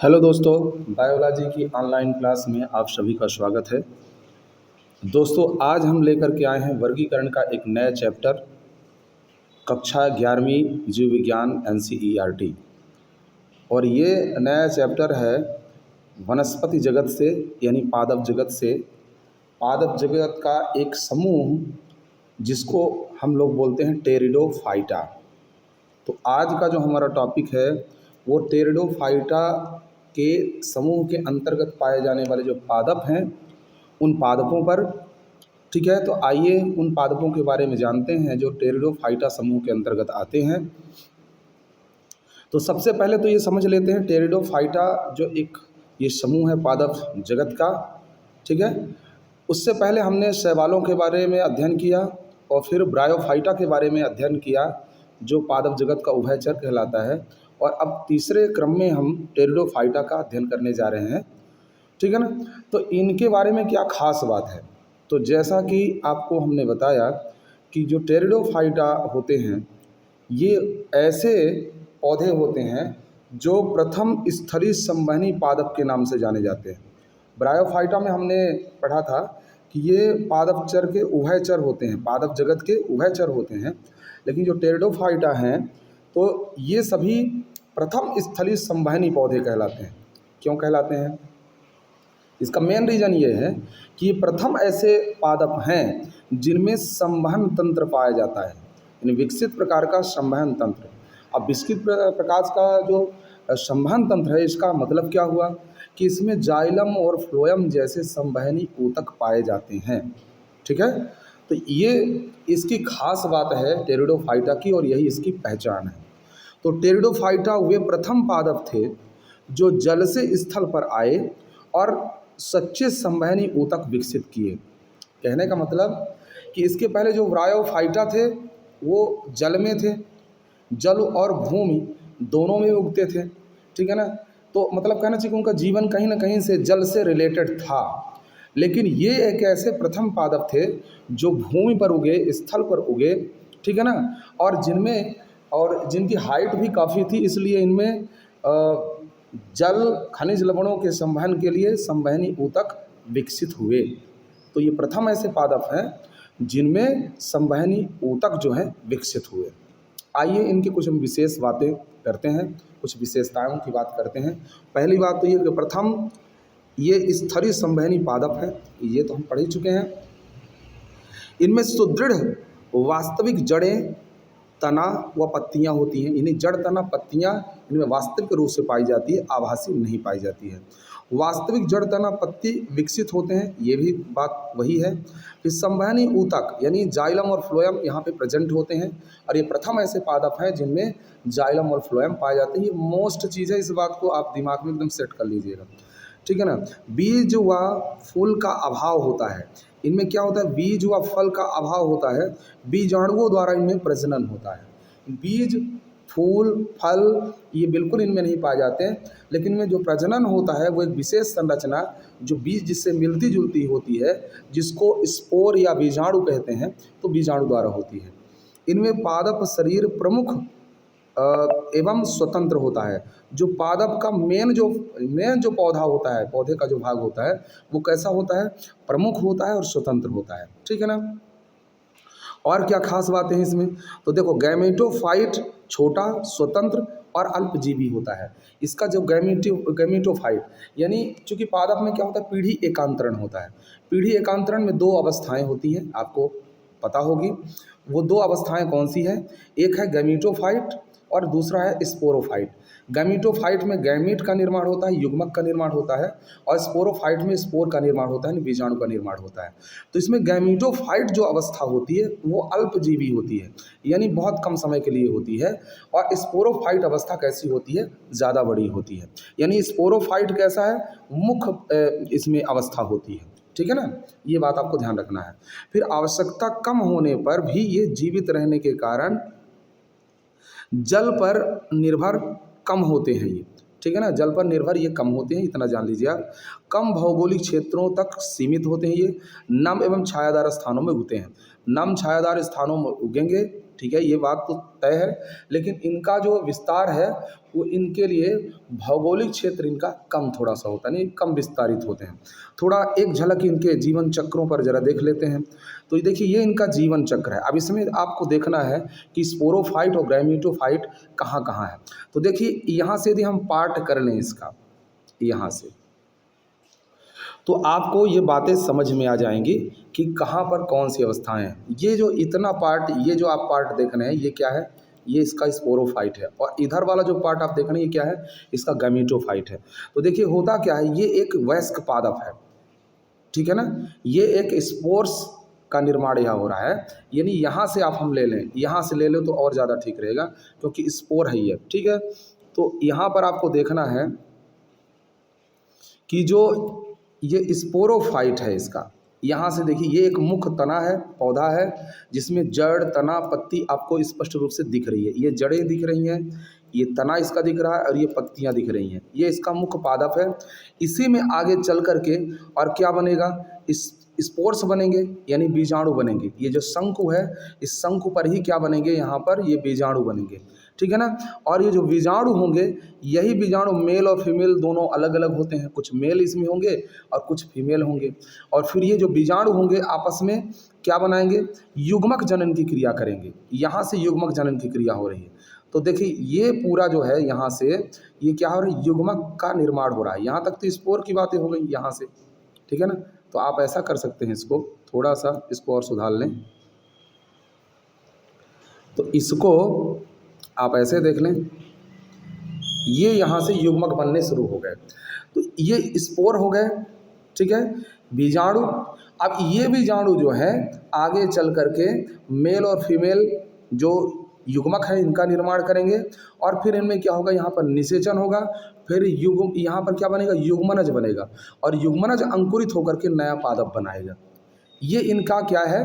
Hello दोस्तों, biology की online class में आप सभी का स्वागत है। दोस्तों, आज हम लेकर के आए हैं वर्गीकरण का एक नया चैप्टर, कक्षा 11वीं जीव विज्ञान NCERT। और ये नया चैप्टर है वनस्पति जगत से, यानी पादप जगत से। पादप जगत का एक समूह जिसको हम लोग बोलते हैं टेरिडोफाइटा। तो आज का जो हमारा टॉपिक है वो टेरिडोफाइटा के समूह के अंतर्गत पाए जाने वाले जो पादप हैं उन पादपों पर। ठीक है, तो आइए उन पादपों के बारे में जानते हैं जो टेरिडोफाइटा समूह के अंतर्गत आते हैं। तो सबसे पहले तो ये समझ लेते हैं टेरिडोफाइटा जो एक ये समूह है पादप जगत का। ठीक है, उससे पहले हमने शैवालों के बारे में अध्ययन किया और फिर ब्रायोफाइटा के बारे में अध्ययन किया जो पादप जगत का उभयचर कहलाता है। और अब तीसरे क्रम में हम टेरिडोफाइटा का अध्ययन करने जा रहे हैं। ठीक है ना। तो इनके बारे में क्या खास बात है, तो जैसा कि आपको हमने बताया कि जो टेरिडोफाइटा होते हैं ये ऐसे पौधे होते हैं जो प्रथम स्थलीय संवहनी पादप के नाम से जाने जाते हैं। ब्रायोफाइटा में हमने पढ़ा था कि ये पादपचर के उभयचर होते हैं, पादप जगत के उभयचर होते हैं। लेकिन जो टेरिडोफाइटा हैं तो ये सभी प्रथम स्थलीय संवहनी पौधे कहलाते हैं। क्यों कहलाते हैं? इसका मेन रीज़न ये है कि ये प्रथम ऐसे पादप हैं जिनमें संवहन तंत्र पाया जाता है, यानी विकसित प्रकार का संवहन तंत्र। अब विकसित प्रकार का जो संवहन तंत्र है इसका मतलब क्या हुआ कि इसमें जाइलम और फ्लोएम जैसे संवहनी ऊतक पाए जाते हैं। ठीक है, तो ये इसकी खास बात है टेरिडोफाइटा की और यही इसकी पहचान है। तो टेरिडोफाइटा वे प्रथम पादप थे जो जल से स्थल पर आए और सच्चे संवहनी ऊतक विकसित किए। कहने का मतलब कि इसके पहले जो ब्रायोफाइटा थे वो जल में थे, जल और भूमि दोनों में उगते थे। ठीक है ना। तो मतलब कहना चाहिए कि उनका जीवन कहीं ना कहीं से जल से रिलेटेड था। लेकिन ये एक ऐसे प्रथम पादप थे जो भूमि पर उगे, स्थल पर उगे। ठीक है ना। और जिनकी हाइट भी काफ़ी थी, इसलिए इनमें जल खनिज लवणों के संवहन के लिए संवहनी ऊतक विकसित हुए। तो ये प्रथम ऐसे पादप हैं जिनमें संवहनी ऊतक जो है विकसित हुए। आइए इनकी कुछ हम विशेष बातें करते हैं, कुछ विशेषताओं की बात करते हैं। पहली बात तो ये कि प्रथम ये स्थलीय संवहनी पादप है, ये तो हम पढ़ ही चुके हैं। इनमें सुदृढ़ वास्तविक जड़ें, तना व पत्तियां होती हैं। इन्हें जड़, तना, पत्तियां इनमें वास्तविक रूप से पाई जाती है, आभासी नहीं पाई जाती है। वास्तविक जड़, तना, पत्ती विकसित होते हैं, ये भी बात वही है। फिर संवहनी ऊतक यानी जाइलम और फ्लोएम यहाँ पे प्रेजेंट होते हैं और ये प्रथम ऐसे पादप हैं जिनमें जाइलम और फ्लोएम पाए जाते हैं। ये मोस्ट चीज़ है, इस बात को आप दिमाग में एकदम सेट कर लीजिएगा। ठीक है ना। बीज व फूल का अभाव होता है। इनमें क्या होता है? बीज व फल का अभाव होता है। बीजाणुओं द्वारा इनमें प्रजनन होता है। बीज, फूल, फल ये बिल्कुल इनमें नहीं पाए जाते हैं, लेकिन इनमें जो प्रजनन होता है वो एक विशेष संरचना जो बीज जिससे मिलती जुलती होती है, जिसको स्पोर या बीजाणु कहते हैं, तो बीजाणु द्वारा होती है। इनमें पादप शरीर प्रमुख एवं स्वतंत्र होता है। जो पादप का मेन जो पौधा होता है, पौधे का जो भाग होता है वो कैसा होता है? प्रमुख होता है और स्वतंत्र होता है। ठीक है ना। और क्या खास बातें हैं इसमें? तो देखो, गैमेटोफाइट छोटा, स्वतंत्र और अल्पजीवी होता है। इसका जो गैमेटोफाइट यानी चूंकि पादप में क्या होता है? पीढ़ी एकांतरण होता है। पीढ़ी एकांतरण में दो अवस्थाएं होती हैं, आपको पता होगी। वो दो अवस्थाएं कौन सी है? एक है गैमेटोफाइट और दूसरा है स्पोरोफाइट। गैमेटोफाइट में गैमीट का निर्माण होता है, युग्मक का निर्माण होता है, और स्पोरोफाइट में स्पोर का निर्माण होता है, बीजाणु का निर्माण होता है। तो इसमें गैमेटोफाइट जो अवस्था होती है वो अल्पजीवी होती है, यानी बहुत कम समय के लिए होती है। और स्पोरोफाइट अवस्था कैसी होती है? ज़्यादा बड़ी होती है। यानी स्पोरोफाइट कैसा है? मुख्य इसमें अवस्था होती है। ठीक है ना। ये बात आपको ध्यान रखना है। फिर आवश्यकता कम होने पर भी ये जीवित रहने के कारण जल पर निर्भर कम होते हैं ये। ठीक है ना। जल पर निर्भर ये कम होते हैं, इतना जान लीजिए आप। कम भौगोलिक क्षेत्रों तक सीमित होते हैं ये। नम एवं छायादार स्थानों में उगते हैं। नम छायादार स्थानों में उगेंगे, ठीक है, ये बात तो तय है। लेकिन इनका जो विस्तार है वो इनके लिए भौगोलिक क्षेत्र इनका कम थोड़ा सा होता है, नहीं कम विस्तारित होते हैं। थोड़ा एक झलक इनके जीवन चक्रों पर जरा देख लेते हैं। तो ये देखिए, ये इनका जीवन चक्र है। अब इसमें आपको देखना है कि स्पोरोफाइट और ग्रैमेटोफाइट कहाँ कहाँ है। तो देखिए, यहाँ से यदि हम पार्ट कर लें इसका, यहाँ से, तो आपको ये बातें समझ में आ जाएंगी कि कहाँ पर कौन सी अवस्थाएं हैं। ये जो इतना पार्ट, ये जो आप पार्ट देख रहे हैं, ये क्या है, ये इसका स्पोरोफाइट है। और इधर वाला जो पार्ट आप देख रहे हैं, ये क्या है, इसका गैमेटोफाइट है। तो देखिए होता क्या है, ये एक वयस्क पादप है, ठीक है ना। ये एक स्पोर्स का निर्माण यहाँ हो रहा है, यानी यहाँ से आप हम ले लें, यहाँ से ले लें तो और ज़्यादा ठीक रहेगा, क्योंकि स्पोर है ये, ठीक है। तो यहाँ पर आपको देखना है कि जो ये स्पोरोफाइट है इसका, यहाँ से देखिए, ये एक मुख्य तना है, पौधा है, जिसमें जड़, तना, पत्ती आपको स्पष्ट रूप से दिख रही है। ये जड़ें दिख रही हैं, ये तना इसका दिख रहा है, और ये पत्तियाँ दिख रही हैं। ये इसका मुख्य पादप है। इसी में आगे चल करके और क्या बनेगा, इस स्पोर्स बनेंगे, यानी बीजाणु बनेंगे। ये जो शंकु है, इस शंकु पर ही क्या बनेंगे, यहाँ पर ये बीजाणु बनेंगे, ठीक है ना। और ये जो बीजाणु होंगे, यही बीजाणु मेल और फीमेल दोनों अलग अलग होते हैं, कुछ मेल इसमें होंगे और कुछ फीमेल होंगे। और फिर ये जो बीजाणु होंगे आपस में क्या बनाएंगे, युग्मक जनन की क्रिया करेंगे। यहाँ से युग्मक जनन की क्रिया हो रही है। तो देखिए, ये पूरा जो है यहाँ से ये क्या हो रहा है, युग्मक का निर्माण हो रहा है। यहाँ तक तो स्पोर की बातें हो गई यहाँ से, ठीक है ना। तो आप ऐसा कर सकते हैं, इसको थोड़ा सा इसको और सुधार लें। तो इसको आप ऐसे देख लें, ये यहाँ से युग्मक बनने शुरू हो गए, तो ये स्पोर हो गए, ठीक है, बीजाणु। अब ये बीजाणु जो है आगे चल करके मेल और फीमेल जो युग्मक है इनका निर्माण करेंगे। और फिर इनमें क्या होगा, यहाँ पर निषेचन होगा, फिर यहाँ पर क्या बनेगा, युग्मनज बनेगा, और युग्मनज अंकुरित होकर के नया पादप बनाएगा। ये इनका क्या है,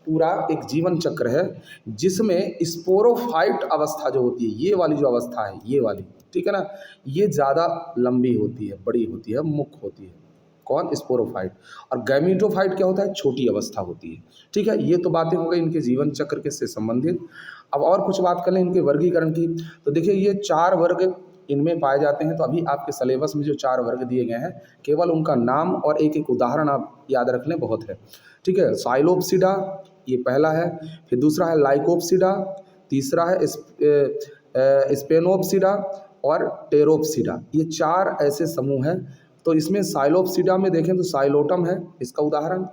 पूरा एक जीवन चक्र है, जिसमें स्पोरोफाइट अवस्था जो होती है, ये वाली जो अवस्था है, ये वाली, ठीक है ना, ये ज़्यादा लंबी होती है, बड़ी होती है, मुख्य होती है। कौन, स्पोरोफाइट। और गैमेटोफाइट क्या होता है, छोटी अवस्था होती है, ठीक है। ये तो बातें हो गई इनके जीवन चक्र के से संबंधित। अब और कुछ बात कर लें इनके वर्गीकरण की। तो देखिए, ये 4 वर्ग इनमें पाए जाते हैं। तो अभी आपके सिलेबस में जो 4 वर्ग दिए गए हैं, केवल उनका नाम और एक एक उदाहरण आप याद रख लें, बहुत है, ठीक है। साइलोप्सिडा ये पहला है, फिर दूसरा है लाइकोप्सिडा, तीसरा है स्पेनोप्सिडा और टेरोप्सिडा। ये 4 ऐसे समूह हैं। तो इसमें साइलोप्सिडा में देखें तो साइलोटम है इसका उदाहरण।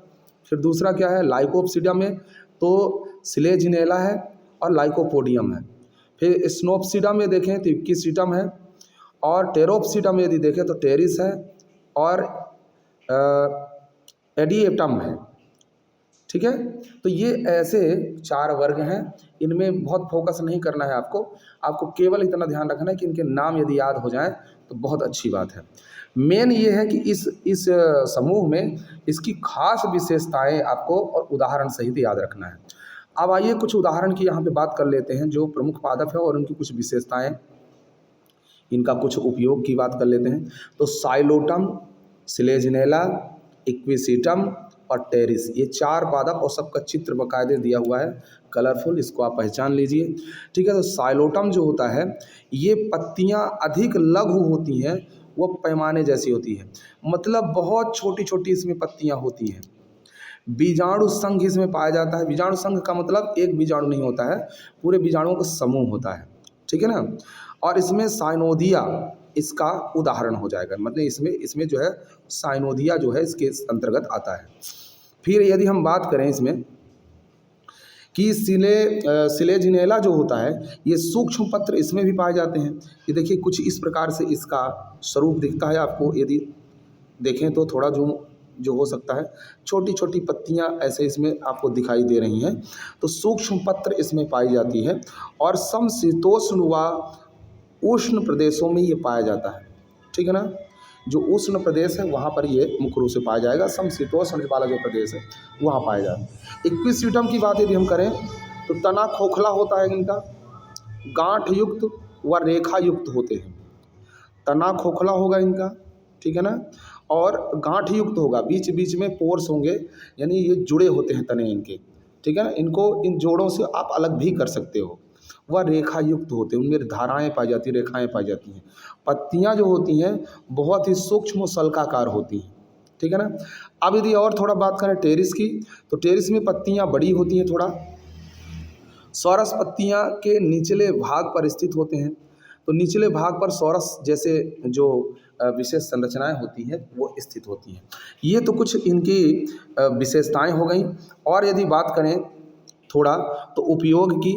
फिर दूसरा क्या है, लाइकोप्सिडा में तो सिलेजिनेला है और लाइकोपोडियम है। फिर स्नोप्सिडा में देखें तो इक्कीसीटम है, और टेरोप्सिडा में यदि देखें तो टेरिस है और एडिएटम है, ठीक है। तो ये ऐसे 4 वर्ग हैं। इनमें बहुत फोकस नहीं करना है आपको केवल इतना ध्यान रखना है कि इनके नाम यदि याद हो जाएं तो बहुत अच्छी बात है। मेन ये है कि इस समूह में इसकी खास विशेषताएं आपको और उदाहरण सहित याद रखना है। अब आइए कुछ उदाहरण की यहाँ पे बात कर लेते हैं, जो प्रमुख पादप है और उनकी कुछ विशेषताएं, इनका कुछ उपयोग की बात कर लेते हैं। तो साइलोटम, सिलेजिनेला, इक्विसीटम और टेरिस, ये 4 पादप, और सबका चित्र बाकायदे दिया हुआ है कलरफुल, इसको आप पहचान लीजिए, ठीक है। तो साइलोटम जो होता है, ये पत्तियां अधिक लघु होती हैं, वो पैमाने जैसी होती है, मतलब बहुत छोटी छोटी इसमें पत्तियां होती हैं। बीजाणु संघ इसमें पाया जाता है। बीजाणु संघ का मतलब एक बीजाणु नहीं होता है, पूरे बीजाणुओं का समूह होता है, ठीक है ना। और इसमें साइनोदिया इसका उदाहरण हो जाएगा, मतलब इसमें जो है साइनोदिया जो है इसके अंतर्गत आता है। फिर यदि हम बात करें इसमें कि सिलेजिनेला जो होता है, ये सूक्ष्म पत्र इसमें भी पाए जाते हैं। ये देखिए, कुछ इस प्रकार से इसका स्वरूप दिखता है आपको, यदि देखें तो थोड़ा जो हो सकता है, छोटी छोटी पत्तियां ऐसे इसमें आपको दिखाई दे रही हैं। तो सूक्ष्म पत्र इसमें पाई जाती है, और समशीतोष्ण व उष्ण प्रदेशों में ये पाया जाता है, ठीक है ना। जो उष्ण प्रदेश है वहाँ पर ये मुख्य रूप से पाया जाएगा, समशीतोष्ण वाला जो प्रदेश है वहाँ पाया जाएगा। इक्विसीटम की बात यदि हम करें तो तना खोखला होता है इनका, गांठ युक्त व रेखा युक्त होते हैं। तना खोखला होगा इनका, ठीक है ना, और गांठ युक्त होगा, बीच बीच में पोर्स होंगे, यानी ये जुड़े होते हैं तने इनके, ठीक है ना। इनको इन जोड़ों से आप अलग भी कर सकते हो। वह रेखा युक्त होते हैं, उनमें धाराएं पाई जाती हैं, रेखाएं पाई जाती हैं। पत्तियां जो होती हैं बहुत ही सूक्ष्म शल्काकार होती हैं, ठीक है ना। अब यदि और थोड़ा बात करें टेरिस की, तो टेरिस में पत्तियां बड़ी होती हैं थोड़ा, सौरस पत्तियां के निचले भाग पर स्थित होते हैं। तो निचले भाग पर सौरस जैसे जो विशेष संरचनाएं होती हैं वो स्थित होती हैं। ये तो कुछ इनकी विशेषताएं हो गई। और यदि बात करें थोड़ा तो उपयोग की,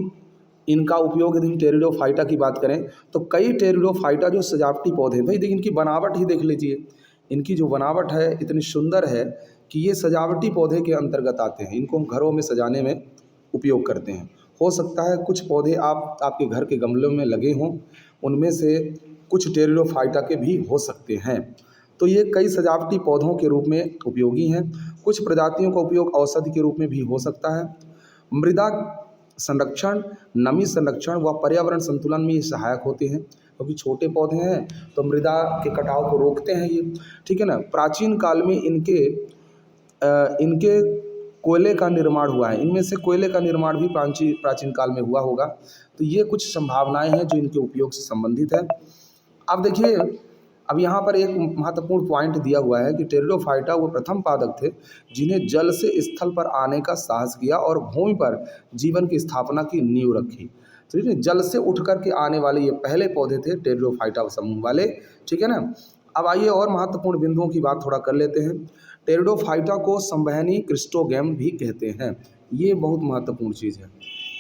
इनका उपयोग यदि टेरिडोफाइटा की बात करें तो कई टेरिडोफाइटा जो सजावटी पौधे, भाई देखिए इनकी बनावट ही देख लीजिए। इनकी जो बनावट है इतनी सुंदर है कि ये सजावटी पौधे के अंतर्गत आते हैं। इनको हम घरों में सजाने में उपयोग करते हैं। हो सकता है कुछ पौधे आपके घर के गमलों में लगे हों, उनमें से कुछ टेरिडोफाइटा के भी हो सकते हैं। तो ये कई सजावटी पौधों के रूप में उपयोगी हैं। कुछ प्रजातियों का उपयोग औषधि के रूप में भी हो सकता है। मृदा संरक्षण, नमी संरक्षण व पर्यावरण संतुलन में ये सहायक होते हैं, क्योंकि छोटे पौधे हैं तो मृदा के कटाव को रोकते हैं ये, ठीक है ना। प्राचीन काल में इनके कोयले का निर्माण हुआ है, इनमें से कोयले का निर्माण भी प्राचीन काल में हुआ होगा। तो ये कुछ संभावनाएं हैं जो इनके उपयोग से संबंधित है। अब देखिए, अब यहाँ पर एक महत्वपूर्ण पॉइंट दिया हुआ है कि टेरिडोफाइटा वो प्रथम पादप थे जिन्हें जल से स्थल पर आने का साहस किया और भूमि पर जीवन की स्थापना की नींव रखी। तो ये जल से उठ कर के आने वाले ये पहले पौधे थे टेरिडोफाइटा समूह वाले, ठीक है ना। अब आइए और महत्वपूर्ण बिंदुओं की बात थोड़ा कर लेते हैं। टेरिडोफाइटा को संवहनी क्रिस्टोगैम भी कहते हैं। ये बहुत महत्वपूर्ण चीज़ है।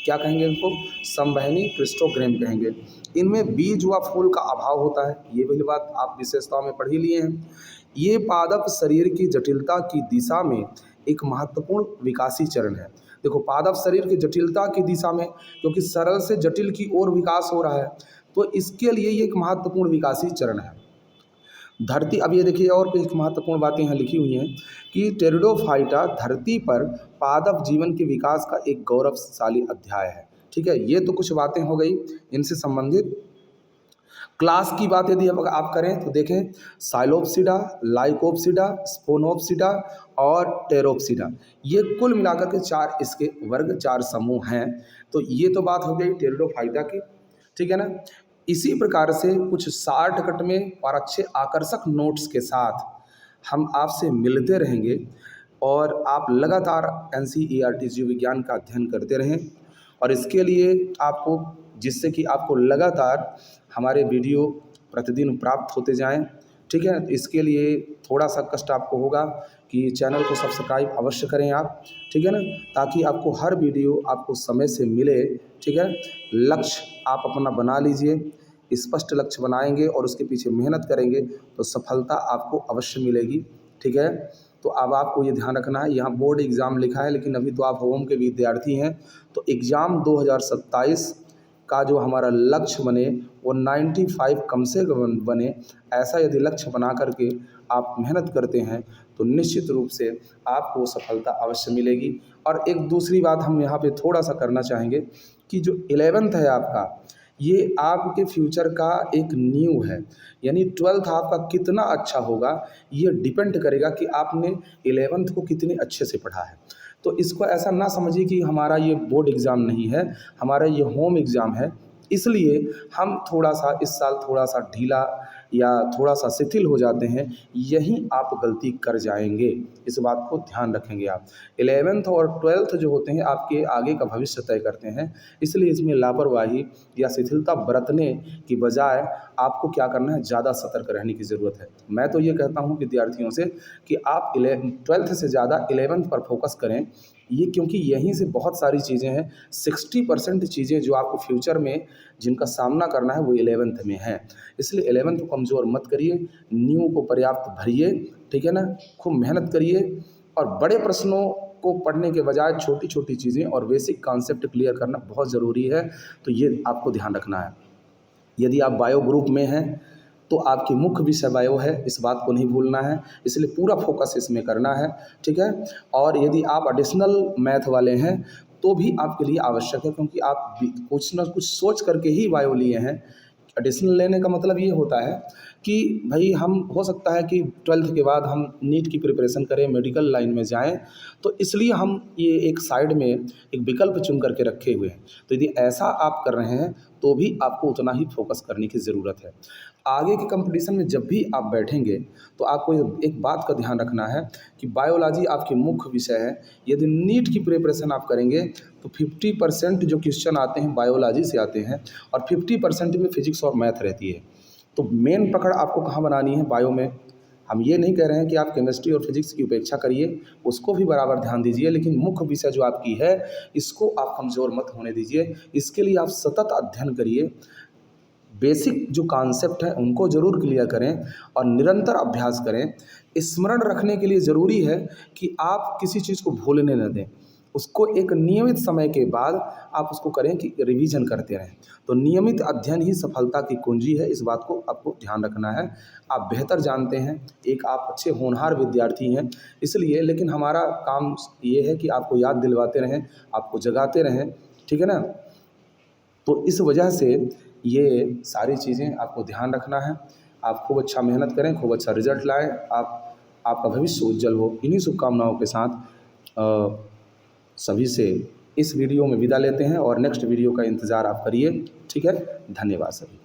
क्या कहेंगे इनको? संवहनी क्रिस्टोग्राम कहेंगे। इनमें बीज व फूल का अभाव होता है, ये वाली बात आप विशेषताओं में पढ़ ही लिए हैं। ये पादप शरीर की जटिलता की दिशा में एक महत्वपूर्ण विकासी चरण है। देखो, पादप शरीर की जटिलता की दिशा में, क्योंकि सरल से जटिल की ओर विकास हो रहा है, तो इसके लिए ये एक महत्वपूर्ण विकासी चरण है। धरती, अब ये देखिए और कुछ महत्वपूर्ण बातें यहाँ लिखी हुई हैं कि टेरिडोफाइटा धरती पर पादप जीवन के विकास का एक गौरवशाली अध्याय है, ठीक है। ये तो कुछ बातें हो गई इनसे संबंधित। क्लास की बात यदि आप करें तो देखें, साइलोप्सिडा, लाइकोप्सिडा, स्पोनोप्सिडा और टेरोप्सिडा, ये कुल मिलाकर के 4 इसके वर्ग, 4 समूह हैं। तो ये तो बात हो गई टेरिडोफाइटा की, ठीक है ना। इसी प्रकार से कुछ शॉर्टकट में और अच्छे आकर्षक नोट्स के साथ हम आपसे मिलते रहेंगे और आप लगातार NCERT जीव विज्ञान का अध्ययन करते रहें। और इसके लिए आपको, जिससे कि आपको लगातार हमारे वीडियो प्रतिदिन प्राप्त होते जाएं, ठीक है। इसके लिए थोड़ा सा कष्ट आपको होगा कि चैनल को सब्सक्राइब अवश्य करें आप, ठीक है ना, ताकि आपको हर वीडियो आपको समय से मिले, ठीक है। लक्ष्य आप अपना बना लीजिए, स्पष्ट लक्ष्य बनाएंगे और उसके पीछे मेहनत करेंगे तो सफलता आपको अवश्य मिलेगी, ठीक है। तो अब आपको ये ध्यान रखना है, यहाँ बोर्ड एग्ज़ाम लिखा है लेकिन अभी तो आप होम के विद्यार्थी हैं, तो एग्ज़ाम 2027 का जो हमारा लक्ष्य बने वो 95 कम से कम बने। ऐसा यदि लक्ष्य बना करके आप मेहनत करते हैं तो निश्चित रूप से आपको सफलता अवश्य मिलेगी। और एक दूसरी बात हम यहाँ पे थोड़ा सा करना चाहेंगे कि जो 11th है आपका, ये आपके फ्यूचर का एक नींव है। यानी 12th आपका कितना अच्छा होगा ये डिपेंड करेगा कि आपने 11th को कितने अच्छे से पढ़ा है। तो इसको ऐसा ना समझिए कि हमारा ये बोर्ड एग्ज़ाम नहीं है, हमारा ये होम एग्ज़ाम है, इसलिए हम थोड़ा सा इस साल थोड़ा सा ढीला या थोड़ा सा शिथिल हो जाते हैं, यही आप गलती कर जाएंगे। इस बात को ध्यान रखेंगे आप। 11th और 12th जो होते हैं आपके आगे का भविष्य तय करते हैं, इसलिए इसमें लापरवाही या शिथिलता बरतने की बजाय आपको क्या करना है, ज़्यादा सतर्क रहने की ज़रूरत है। मैं तो ये कहता हूँ विद्यार्थियों से कि आप 12th से ज़्यादा 11th पर फोकस करें, ये क्योंकि यहीं से बहुत सारी चीज़ें हैं। 60% चीज़ें जो आपको फ्यूचर में जिनका सामना करना है वो 11th में है। इसलिए 11th को कमज़ोर मत करिए, नींव को पर्याप्त भरिए, ठीक है ना। खूब मेहनत करिए और बड़े प्रश्नों को पढ़ने के बजाय छोटी छोटी चीज़ें और बेसिक कॉन्सेप्ट क्लियर करना बहुत ज़रूरी है। तो ये आपको ध्यान रखना है। यदि आप बायो ग्रुप में हैं तो आपकी मुख्य विषय बायो है, इस बात को नहीं भूलना है, इसलिए पूरा फोकस इसमें करना है, ठीक है। और यदि आप एडिशनल मैथ वाले हैं तो भी आपके लिए आवश्यक है, क्योंकि आप कुछ ना कुछ सोच करके ही बायो लिए हैं। एडिशनल लेने का मतलब ये होता है कि भाई हम हो सकता है कि 12th के बाद हम नीट की प्रिपरेशन करें, मेडिकल लाइन में जाएं, तो इसलिए हम ये एक साइड में एक विकल्प चुन करके रखे हुए हैं। तो यदि ऐसा आप कर रहे हैं तो भी आपको उतना ही फोकस करने की ज़रूरत है। आगे के कंपटीशन में जब भी आप बैठेंगे तो आपको एक बात का ध्यान रखना है कि बायोलॉजी आपकी मुख्य विषय है। यदि नीट की प्रिपरेशन आप करेंगे तो 50% जो क्वेश्चन आते हैं बायोलॉजी से आते हैं और 50% में फिजिक्स और मैथ रहती है। तो मेन पकड़ आपको कहाँ बनानी है? बायो में। हम ये नहीं कह रहे हैं कि आप केमिस्ट्री और फिजिक्स की उपेक्षा करिए, उसको भी बराबर ध्यान दीजिए, लेकिन मुख्य विषय जो आपकी है इसको आप कमज़ोर मत होने दीजिए। इसके लिए आप सतत अध्ययन करिए, बेसिक जो कॉन्सेप्ट हैं उनको ज़रूर क्लियर करें और निरंतर अभ्यास करें। स्मरण रखने के लिए ज़रूरी है कि आप किसी चीज़ को भूलने न दें, उसको एक नियमित समय के बाद आप उसको करें कि रिवीजन करते रहें। तो नियमित अध्ययन ही सफलता की कुंजी है, इस बात को आपको ध्यान रखना है। आप बेहतर जानते हैं, एक आप अच्छे होनहार विद्यार्थी हैं इसलिए, लेकिन हमारा काम ये है कि आपको याद दिलवाते रहें, आपको जगाते रहें, ठीक है ना? तो इस वजह से ये सारी चीज़ें आपको ध्यान रखना है। आप खूब अच्छा मेहनत करें, खूब अच्छा रिजल्ट लाएँ, आपका भविष्य उज्जवल हो। इन्हीं शुभकामनाओं के साथ सभी से इस वीडियो में विदा लेते हैं और नेक्स्ट वीडियो का इंतज़ार आप करिए। ठीक है, धन्यवाद सभी।